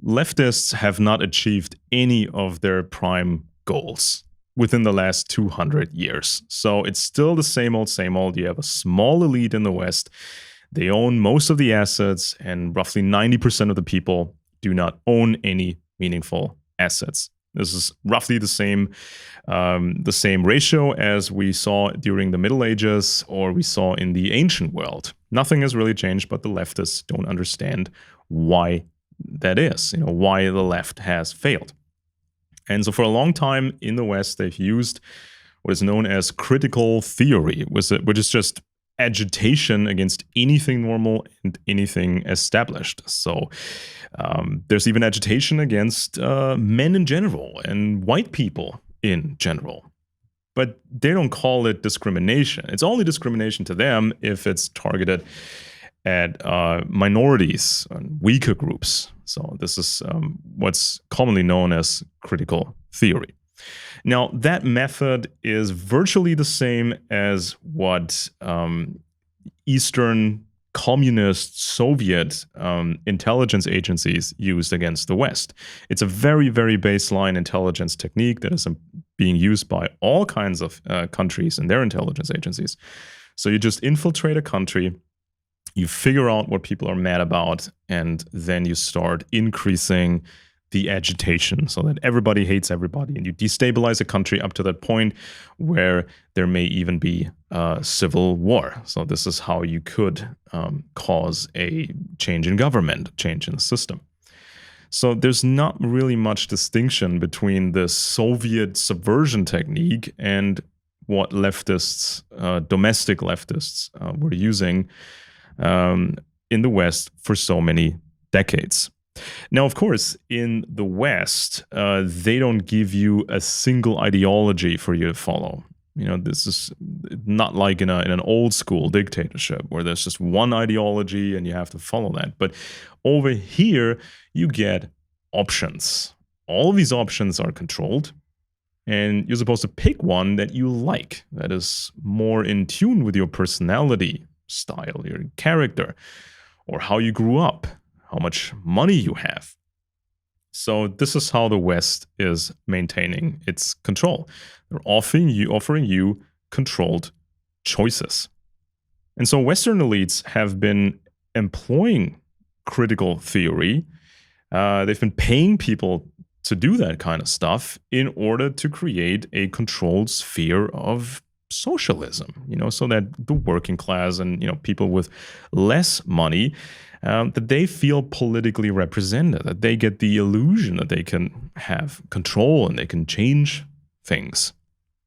leftists have not achieved any of their prime goals within the last 200 years. So it's still the same old, same old. You have a small elite in the West. They own most of the assets, and roughly 90% of the people do not own any meaningful assets. This is roughly the same ratio as we saw during the Middle Ages or we saw in the ancient world. Nothing has really changed, but the leftists don't understand why that is, why the left has failed. And so for a long time in the West, they've used what is known as critical theory, which is just agitation against anything normal and anything established. So there's even agitation against men in general and white people in general. But they don't call it discrimination. It's only discrimination to them if it's targeted at minorities and weaker groups. So this is what's commonly known as critical theory. Now, that method is virtually the same as what Eastern communist Soviet intelligence agencies used against the West. It's a very, very baseline intelligence technique that is being used by all kinds of countries and their intelligence agencies. So you just infiltrate a country, you figure out what people are mad about, and then you start increasing the agitation so that everybody hates everybody, and you destabilize a country up to that point where there may even be civil war. So this is how you could cause a change in government, change in the system. So there's not really much distinction between the Soviet subversion technique and what leftists, domestic leftists, were using in the West for so many decades. Now, of course, in the West, they don't give you a single ideology for you to follow. This is not like in an old school dictatorship where there's just one ideology and you have to follow that. But over here, you get options. All of these options are controlled, and you're supposed to pick one that you like, that is more in tune with your personality style, your character, or how you grew up, how much money you have. So this is how the West is maintaining its control. They're offering you controlled choices. And so Western elites have been employing critical theory. They've been paying people to do that kind of stuff in order to create a controlled sphere of socialism, so that the working class and, people with less money, that they feel politically represented, that they get the illusion that they can have control and they can change things.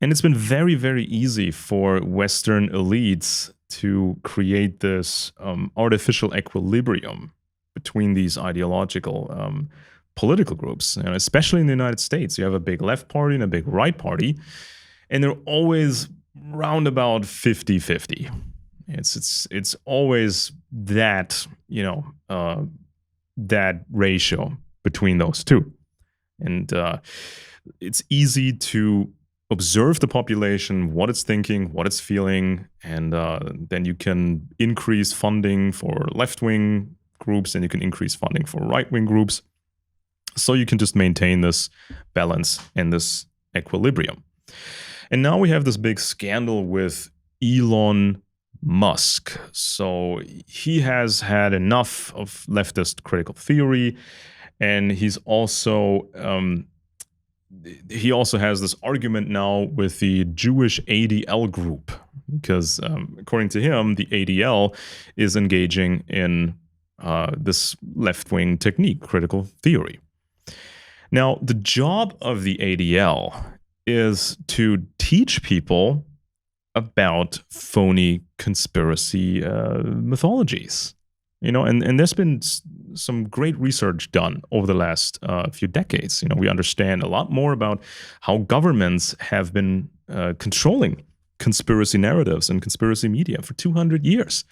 And it's been very, very easy for Western elites to create this artificial equilibrium between these ideological political groups, especially in the United States. You have a big left party and a big right party, and they're always roundabout 50-50. It's always that, that ratio between those two. And it's easy to observe the population, what it's thinking, what it's feeling, and then you can increase funding for left-wing groups and you can increase funding for right-wing groups. So you can just maintain this balance and this equilibrium. And now we have this big scandal with Elon Musk. So he has had enough of leftist critical theory, and he also has this argument now with the Jewish ADL group, because according to him, the ADL is engaging in this left-wing technique, critical theory. Now, the job of the ADL is to teach people about phony conspiracy mythologies, and there's been some great research done over the last few decades. We understand a lot more about how governments have been controlling conspiracy narratives and conspiracy media for 200 years.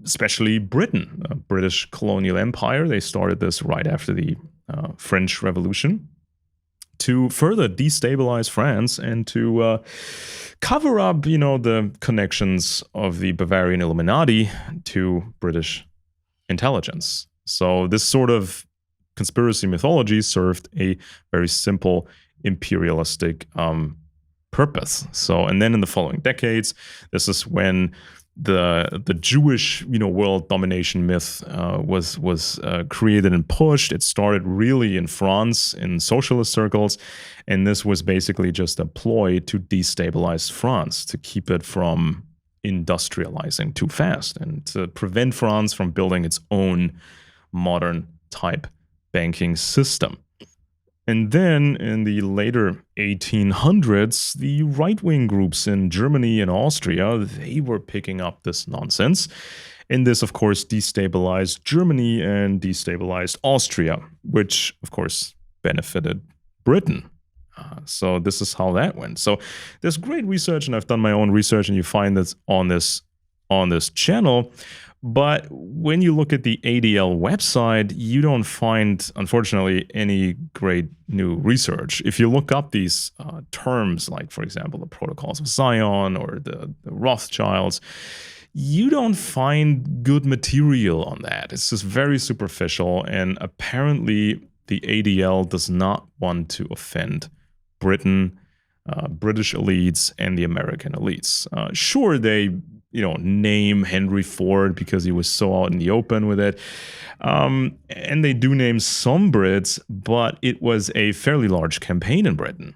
Especially Britain, British colonial empire. They started this right after the French Revolution to further destabilize France and to cover up, the connections of the Bavarian Illuminati to British intelligence. So this sort of conspiracy mythology served a very simple imperialistic purpose. So, and then in the following decades, this is when the Jewish world domination myth was created and pushed. It started really in France in socialist circles, and this was basically just a ploy to destabilize France, to keep it from industrializing too fast and to prevent France from building its own modern type banking system. And then in the later 1800s, the right-wing groups in Germany and Austria, they were picking up this nonsense. And this, of course, destabilized Germany and destabilized Austria, which, of course, benefited Britain. So this is how that went. So there's great research, and I've done my own research, and you find this on this channel. But when you look at the ADL website, you don't find, unfortunately, any great new research. If you look up these terms, like, for example, the Protocols of Zion or the Rothschilds, you don't find good material on that. It's just very superficial, and apparently the ADL does not want to offend Britain, British elites, and the American elites. Sure, they name Henry Ford because he was so out in the open with it. And they do name some Brits, but it was a fairly large campaign in Britain.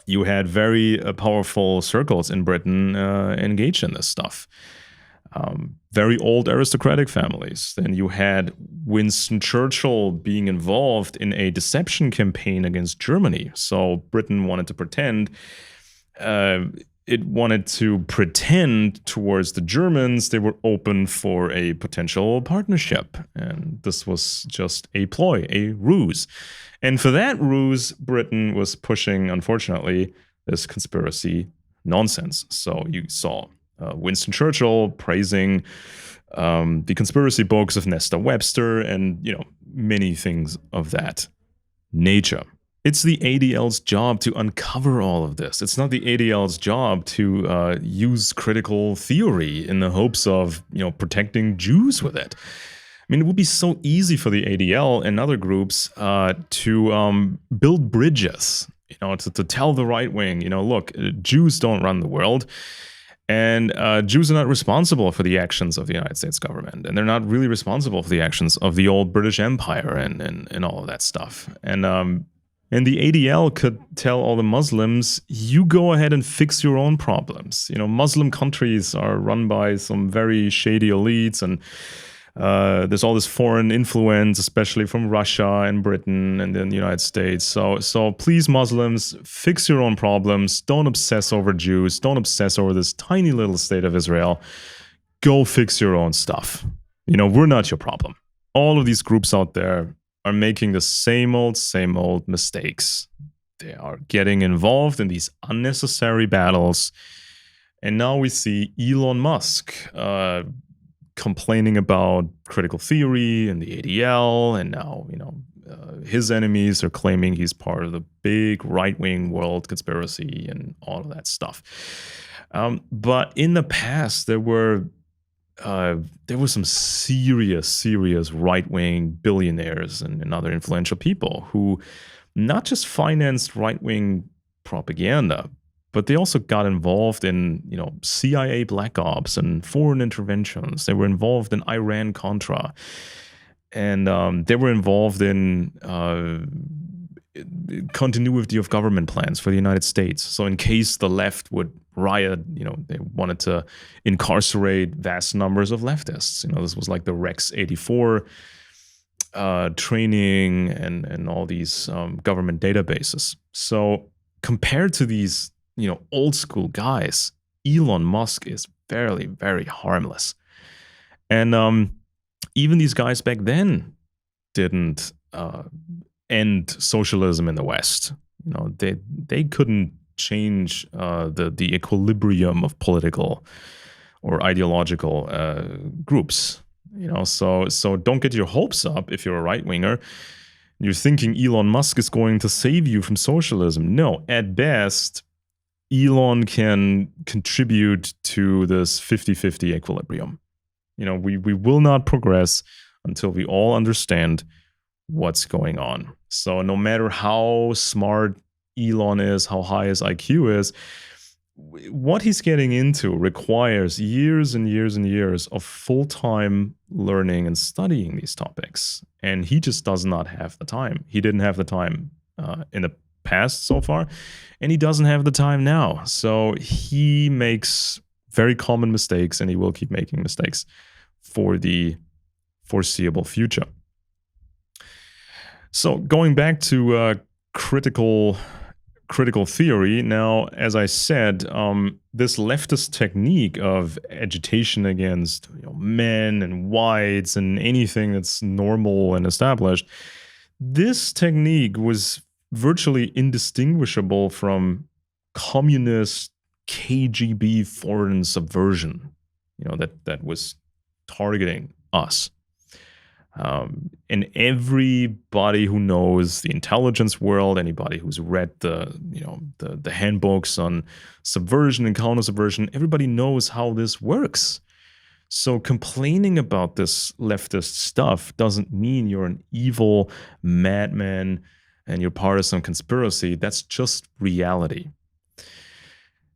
You had very powerful circles in Britain engaged in this stuff. Very old aristocratic families. Then you had Winston Churchill being involved in a deception campaign against Germany. So Britain wanted to pretend it wanted to pretend towards the Germans they were open for a potential partnership. And this was just a ploy, a ruse. And for that ruse, Britain was pushing, unfortunately, this conspiracy nonsense. So you saw Winston Churchill praising the conspiracy books of Nestor Webster and, many things of that nature. It's the ADL's job to uncover all of this. It's not the ADL's job to use critical theory in the hopes of, protecting Jews with it. I mean, it would be so easy for the ADL and other groups to build bridges, to tell the right wing, look, Jews don't run the world. And Jews are not responsible for the actions of the United States government. And they're not really responsible for the actions of the old British Empire and all of that stuff. And the ADL could tell all the Muslims, you go ahead and fix your own problems. Muslim countries are run by some very shady elites, and there's all this foreign influence, especially from Russia and Britain and then the United States. So please, Muslims, fix your own problems. Don't obsess over Jews. Don't obsess over this tiny little state of Israel. Go fix your own stuff. We're not your problem. All of these groups out there are making the same old mistakes. They are getting involved in these unnecessary battles. And now we see Elon Musk complaining about critical theory and the ADL. And now, his enemies are claiming he's part of the big right-wing world conspiracy and all of that stuff. But in the past, there were some serious right-wing billionaires and other influential people who not just financed right-wing propaganda, but they also got involved in, CIA black ops and foreign interventions. They were involved in Iran-Contra. And they were involved in continuity of government plans for the United States. So in case the left would riot, they wanted to incarcerate vast numbers of leftists. This was like the Rex 84 training and all these government databases. So compared to these, old school guys, Elon Musk is very, very harmless. And even these guys back then didn't end socialism in the West. They couldn't change the equilibrium of political or ideological groups. So don't get your hopes up if you're a right winger. You're thinking Elon Musk is going to save you from socialism. No, at best, Elon can contribute to this 50-50 equilibrium. We will not progress until we all understand what's going on. So no matter how smart Elon is, how high his IQ is, what he's getting into requires years and years and years of full-time learning and studying these topics. And he just does not have the time. He didn't have the time in the past so far, and he doesn't have the time now. So he makes very common mistakes, and he will keep making mistakes for the foreseeable future. So going back to critical theory. Now, as I said, this leftist technique of agitation against men and whites and anything that's normal and established, this technique was virtually indistinguishable from communist KGB foreign subversion, that was targeting us. And everybody who knows the intelligence world, anybody who's read the handbooks on subversion and counter subversion, everybody knows how this works. So complaining about this leftist stuff doesn't mean you're an evil madman and you're part of some conspiracy. That's just reality.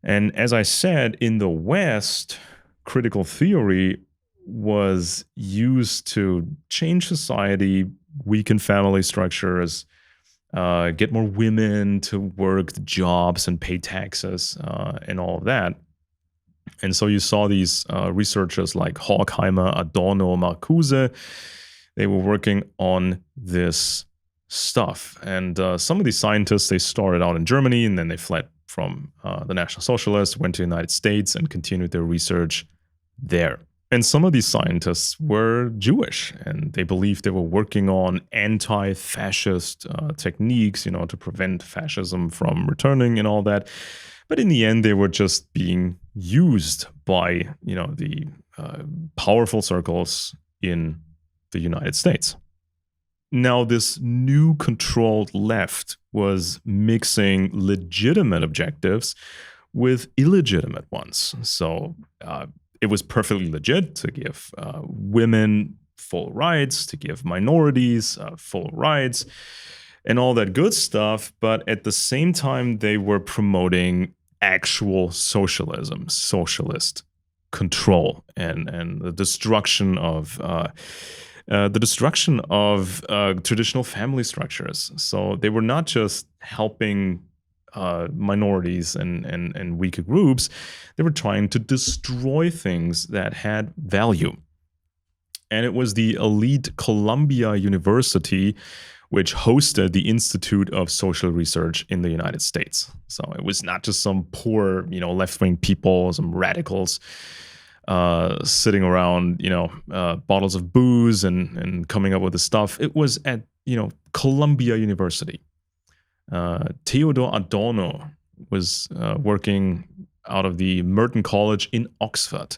And as I said, in the West, critical theory was used to change society, weaken family structures, get more women to work the jobs and pay taxes, and all of that. And so you saw these researchers like Horkheimer, Adorno, Marcuse. They were working on this stuff. And some of these scientists, they started out in Germany, and then they fled from the National Socialists, went to the United States, and continued their research there. And some of these scientists were Jewish, and they believed they were working on anti-fascist techniques, to prevent fascism from returning and all that. But in the end, they were just being used by, the powerful circles in the United States. Now, this new controlled left was mixing legitimate objectives with illegitimate ones. So, it was perfectly legit to give women full rights, to give minorities full rights, and all that good stuff. But at the same time, they were promoting actual socialism, socialist control, and the destruction of traditional family structures. So they were not just helping minorities and weaker groups. They were trying to destroy things that had value. And it was the elite Columbia University which hosted the Institute of Social Research in the United States. So it was not just some poor, left-wing people, some radicals sitting around, bottles of booze and coming up with the stuff. It was at, Columbia University. Theodor Adorno was working out of the Merton College in Oxford.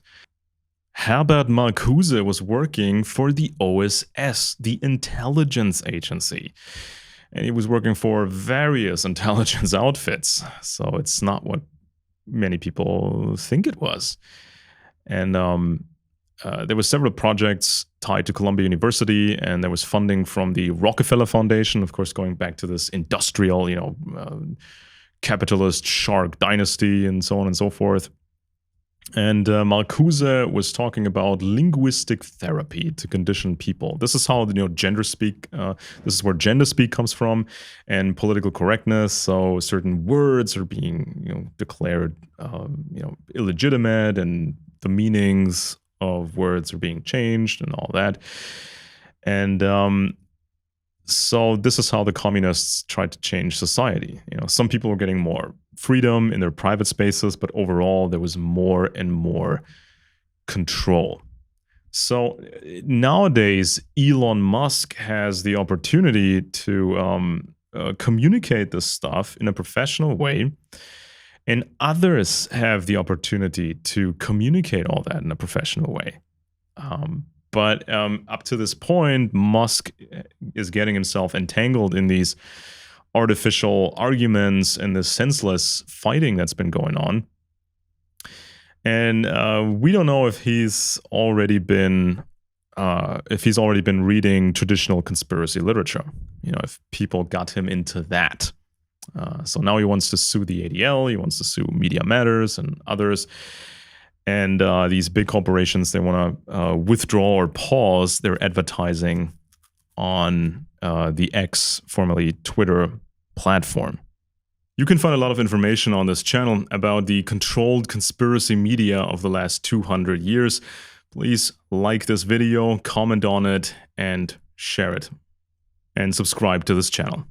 Herbert Marcuse was working for the OSS, the intelligence agency. And he was working for various intelligence outfits. So it's not what many people think it was. And there were several projects tied to Columbia University, and there was funding from the Rockefeller Foundation, of course, going back to this industrial, capitalist shark dynasty and so on and so forth. And Marcuse was talking about linguistic therapy to condition people. This is how gender speak. This is where gender speak comes from, and political correctness. So certain words are being declared illegitimate, and the meanings of words are being changed and all that. And so this is how the communists tried to change society. Some people were getting more freedom in their private spaces, but overall there was more and more control. So nowadays, Elon Musk has the opportunity to communicate this stuff in a professional way, and others have the opportunity to communicate all that in a professional way. But up to this point, Musk is getting himself entangled in these artificial arguments and this senseless fighting that's been going on. And we don't know if he's already been if he's already been reading traditional conspiracy literature, if people got him into that. So now he wants to sue the ADL, he wants to sue Media Matters and others. And these big corporations, they want to withdraw or pause their advertising on the X, formerly Twitter, platform. You can find a lot of information on this channel about the controlled conspiracy media of the last 200 years. Please like this video, comment on it, and share it. And subscribe to this channel.